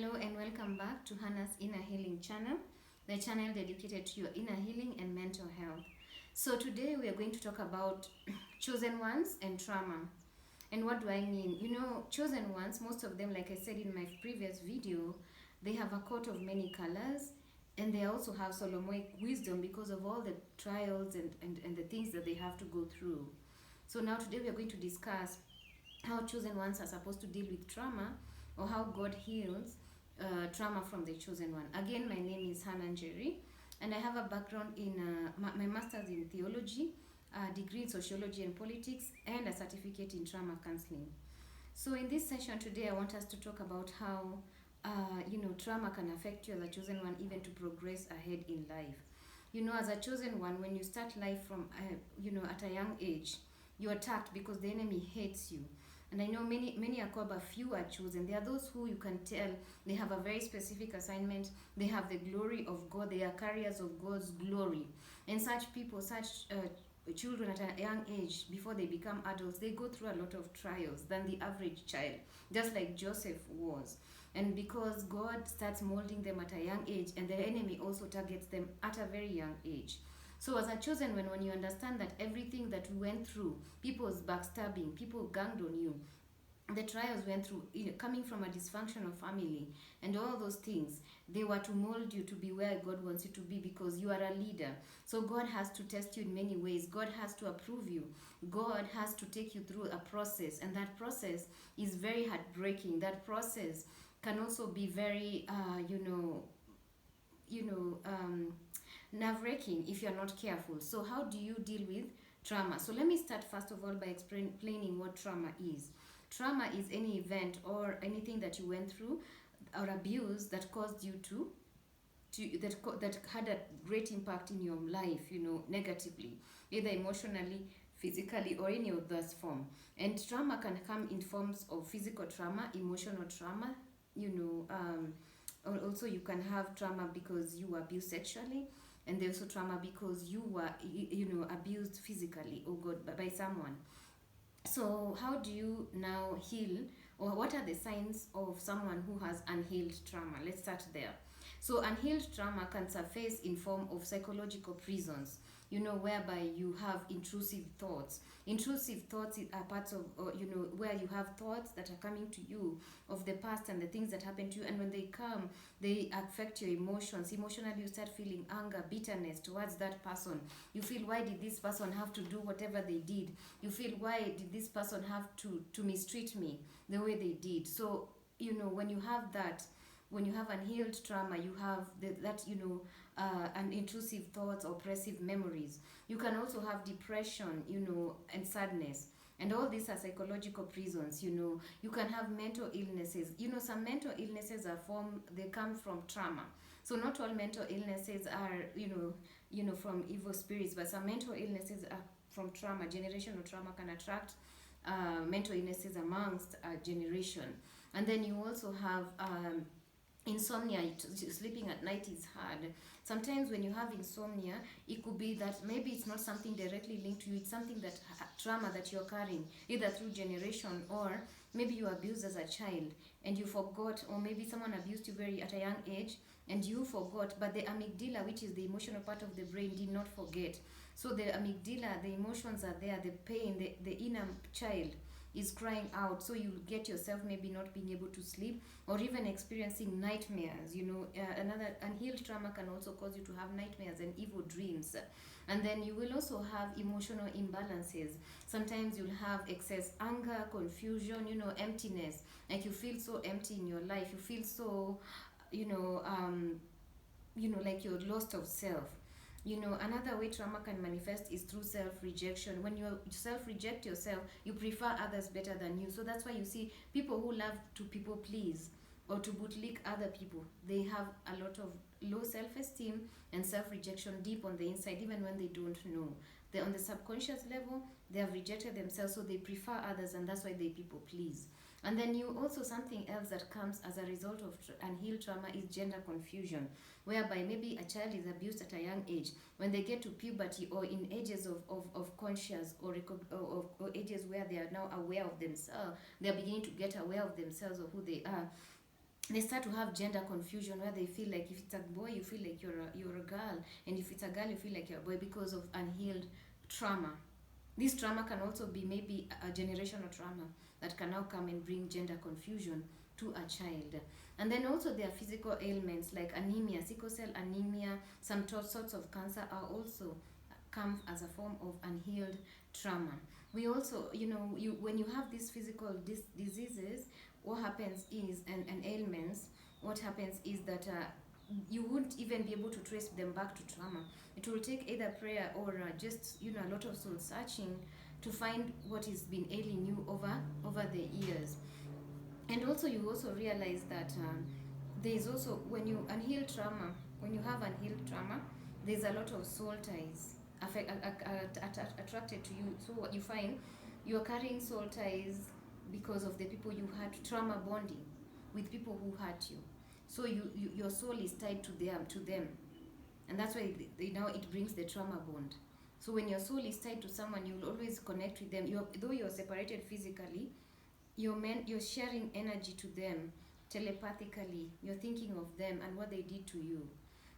Hello and welcome back to Hannah's Inner Healing channel, the channel dedicated to your inner healing and mental health. So today we are going to talk about chosen ones and trauma. And what do I mean? Chosen ones, most of them, like I said in my previous video, they have a coat of many colors, and they also have Solomonic wisdom because of all the trials and the things that they have to go through. So now today we are going to discuss how chosen ones are supposed to deal with trauma, or how God heals trauma from the chosen one. Again, my name is Hannah Jerry, and I have a background in my master's in theology, a degree in sociology and politics, and a certificate in trauma counseling. So in this session today, I want us to talk about how trauma can affect you as a chosen one, even to progress ahead in life. As a chosen one, when you start life from at a young age, you're attacked because the enemy hates you. And I know many are called, but few are chosen. There are those who you can tell they have a very specific assignment. They have the glory of God. They are carriers of God's glory. And such people, children at a young age, before they become adults, they go through a lot of trials than the average child, just like Joseph was. And because God starts molding them at a young age, and the enemy also targets them at a very young age. So as a chosen one, when you understand that everything that we went through, people's backstabbing, people ganged on you, the trials went through, coming from a dysfunctional family, and all those things, they were to mold you to be where God wants you to be, because you are a leader. So God has to test you in many ways. God has to approve you. God has to take you through a process, and that process is very heartbreaking. That process can also be very, nerve-wracking if you're not careful. So how do you deal with trauma? So let me start first of all by explaining what trauma is. Trauma is any event or anything that you went through, or abuse that caused you that had a great impact in your life, negatively, either emotionally, physically, or any of those form. And trauma can come in forms of physical trauma, emotional trauma, also you can have trauma because you were abused sexually, and there's also trauma because you were abused physically or by someone. So how do you now heal, or what are the signs of someone who has unhealed trauma? Let's start there. So unhealed trauma can surface in form of psychological prisons, whereby you have intrusive thoughts. Intrusive thoughts are parts of, where you have thoughts that are coming to you of the past and the things that happened to you, and when they come, they affect your emotions. Emotionally, you start feeling anger, bitterness towards that person. You feel, why did this person have to do whatever they did? You feel, why did this person have to mistreat me the way they did? So, when you have that, when you have unhealed trauma, you have an intrusive thoughts, oppressive memories. You can also have depression, and sadness. And all these are psychological prisons. You can have mental illnesses. Some mental illnesses they come from trauma. So not all mental illnesses are, from evil spirits, but some mental illnesses are from trauma. Generational trauma can attract mental illnesses amongst a generation. And then you also have insomnia. Sleeping at night is hard. Sometimes when you have insomnia, it could be that maybe it's not something directly linked to you. It's something that trauma that you're carrying, either through generation, or maybe you abused as a child and you forgot, or maybe someone abused you at a young age and you forgot, but the amygdala, which is the emotional part of the brain, did not forget. So the amygdala, the emotions are there, the pain, the inner child is crying out. So you get yourself maybe not being able to sleep, or even experiencing nightmares. Another unhealed trauma can also cause you to have nightmares and evil dreams. And then you will also have emotional imbalances. Sometimes you'll have excess anger, confusion, emptiness. Like you feel so empty in your life. You feel so, like you're lost of self. Another way trauma can manifest is through self-rejection. When you self-reject yourself, you prefer others better than you. So that's why you see people who love to people please or to bootlick other people. They have a lot of low self-esteem and self-rejection deep on the inside, even when they don't know. They're on the subconscious level, they have rejected themselves, so they prefer others, and that's why they people please. And then something else that comes as a result of unhealed trauma is gender confusion, whereby maybe a child is abused at a young age. When they get to puberty, or in ages of conscious, or ages where they are now aware of themselves, they are beginning to get aware of themselves, of who they are. they start to have gender confusion, where they feel like if it's a boy you feel like you're a girl, and if it's a girl you feel like you're a boy, because of unhealed trauma. This trauma can also be maybe a generational trauma that can now come and bring gender confusion to a child. And then also there are physical ailments like anemia, sickle cell anemia, some sorts of cancer are also come as a form of unhealed trauma. We also, when you have these physical diseases, what happens is, and ailments, what happens is that you won't even be able to trace them back to trauma. It will take either prayer or just a lot of soul searching to find what has been ailing you over the years. And also you also realize that there is also, when you have unhealed trauma, there's a lot of soul ties attracted to you. So what you find, you are carrying soul ties because of the people you had trauma bonding with, people who hurt you. So your soul is tied to them, and that's why now it brings the trauma bond. So when your soul is tied to someone, you will always connect with them. Though you're separated physically, you're sharing energy to them telepathically. You're thinking of them and what they did to you,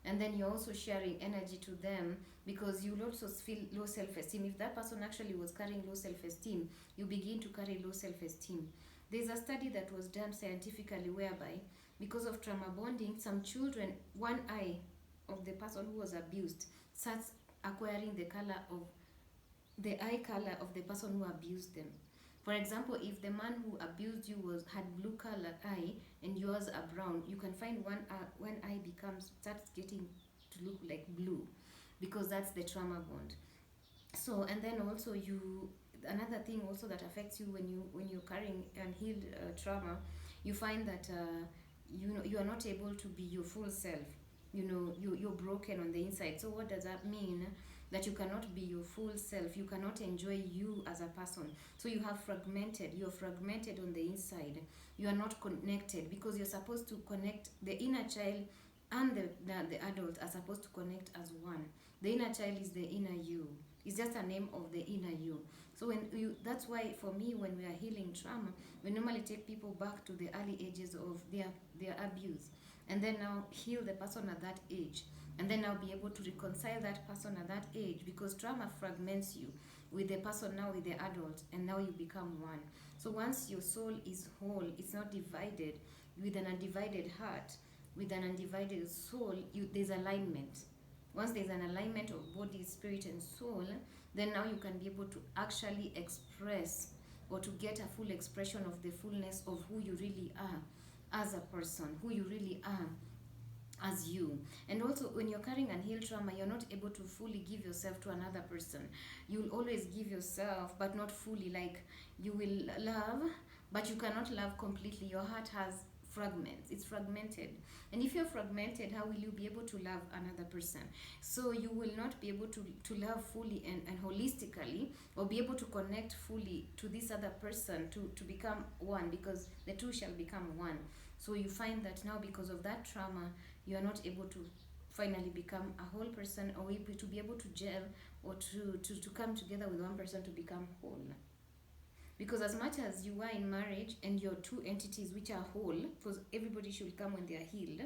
and then you're also sharing energy to them, because you'll also feel low self-esteem. If that person actually was carrying low self-esteem, you begin to carry low self-esteem. There's a study that was done scientifically whereby, because of trauma bonding, some children, one eye of the person who was abused starts acquiring the eye color of the person who abused them. For example, if the man who abused you had blue color eye and yours are brown, you can find one eye starts getting to look like blue, because that's the trauma bond. So, and then also another thing also that affects you when you're carrying unhealed trauma, you find that you are not able to be your full self. You're broken on the inside. So what does that mean? That you cannot be your full self, you cannot enjoy you as a person. So you're fragmented on the inside. You are not connected, because you're supposed to connect. The inner child and the adult are supposed to connect as one. The inner child is the inner you. It's just a name of the inner you. So that's why for me, when we are healing trauma, we normally take people back to the early ages of their abuse, and then now heal the person at that age, and then now be able to reconcile that person at that age, because trauma fragments you with the person, now with the adult, and now you become one. So once your soul is whole, it's not divided, with an undivided heart, with an undivided soul, there's alignment. Once there's an alignment of body, spirit, and soul, then now you can be able to actually express, or to get a full expression of the fullness of who you really are as a person, who you really are as you. And also, when you're carrying unhealed trauma, you're not able to fully give yourself to another person. You'll always give yourself, but not fully. Like, you will love, but you cannot love completely. Your heart has fragments, it's fragmented. And if you're fragmented, how will you be able to love another person? So you will not be able to love fully and holistically, or be able to connect fully to this other person to become one, because the two shall become one. So you find that now, because of that trauma, you are not able to finally become a whole person, or to be able to gel, or to come together with one person to become whole. Because as much as you are in marriage and you're two entities which are whole, because everybody should come when they are healed,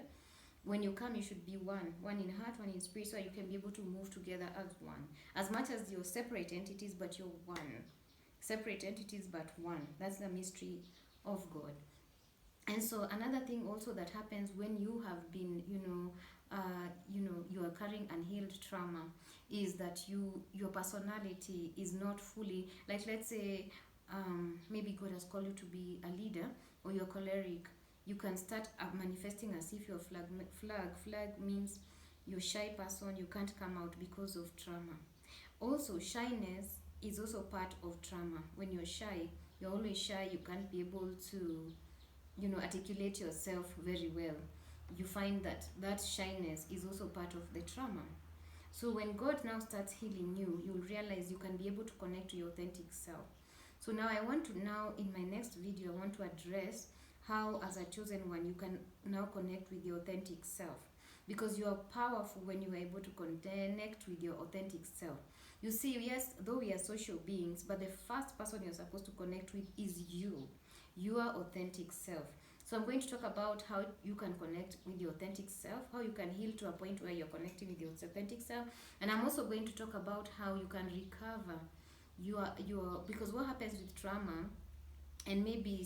when you come, you should be one in heart, one in spirit, so you can be able to move together as one. As much as you're separate entities, but you're one. Separate entities, but one. That's the mystery of God. And so another thing also that happens when you have been, you are carrying unhealed trauma, is that your personality is not fully, like, let's say, maybe God has called you to be a leader, or you're choleric. You can start manifesting as if you're flag means you're a shy person, you can't come out because of trauma. Also, shyness is also part of trauma. When you're shy, you're always shy, you can't be able to articulate yourself very well. You find that shyness is also part of the trauma. So when God now starts healing you, you'll realize you can be able to connect to your authentic self. So now in my next video, I want to address how, as a chosen one, you can now connect with your authentic self. Because you are powerful when you are able to connect with your authentic self. You see, yes, though we are social beings, but the first person you're supposed to connect with is you. Your authentic self. So I'm going to talk about how you can connect with your authentic self, how you can heal to a point where you're connecting with your authentic self, and I'm also going to talk about how you can recover your because what happens with trauma, and maybe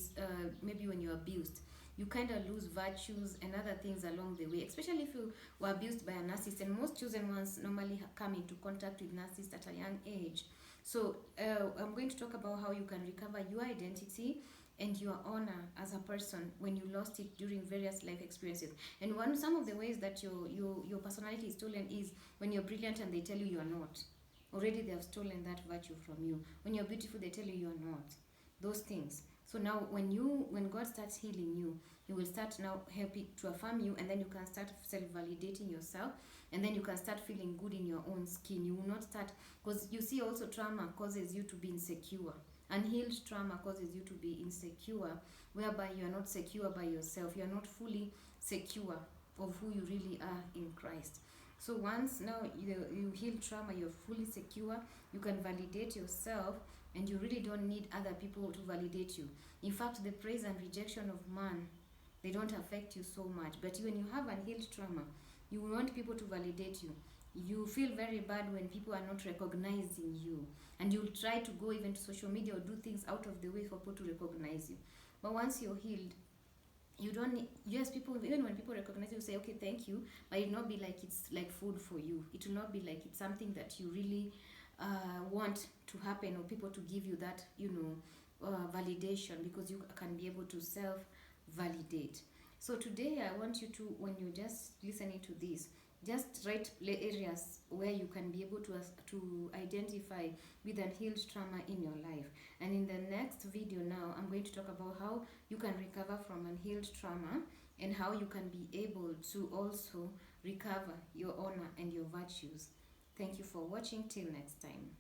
when you're abused, you kind of lose virtues and other things along the way, especially if you were abused by a narcissist, and most chosen ones normally come into contact with narcissists at a young age. So I'm going to talk about how you can recover your identity and your honor as a person when you lost it during various life experiences. And some of the ways that your personality is stolen is when you're brilliant and they tell you you're not. Already they have stolen that virtue from you. When you're beautiful, they tell you you're not. Those things. So now when God starts healing you, He will start now helping to affirm you, and then you can start self-validating yourself, and then you can start feeling good in your own skin. You will not start, because you see also trauma causes you to be insecure. Unhealed trauma causes you to be insecure, whereby you are not secure by yourself. You are not fully secure of who you really are in Christ. So once now you heal trauma, you're fully secure, you can validate yourself, and you really don't need other people to validate you. In fact, the praise and rejection of man, they don't affect you so much. But when you have unhealed trauma, you want people to validate you. You feel very bad when people are not recognizing you, and you'll try to go even to social media or do things out of the way for people to recognize you. But once you're healed, you don't need, yes, people, even when people recognize you, say okay, thank you, but it will not be like it's like food for you. It will not be like it's something that you really want to happen, or people to give you that validation, because you can be able to self validate. So today I want you to, when you're just listening to this, just write areas where you can be able to identify with unhealed trauma in your life. And in the next video now, I'm going to talk about how you can recover from unhealed trauma, and how you can be able to also recover your honor and your virtues. Thank you for watching. Till next time.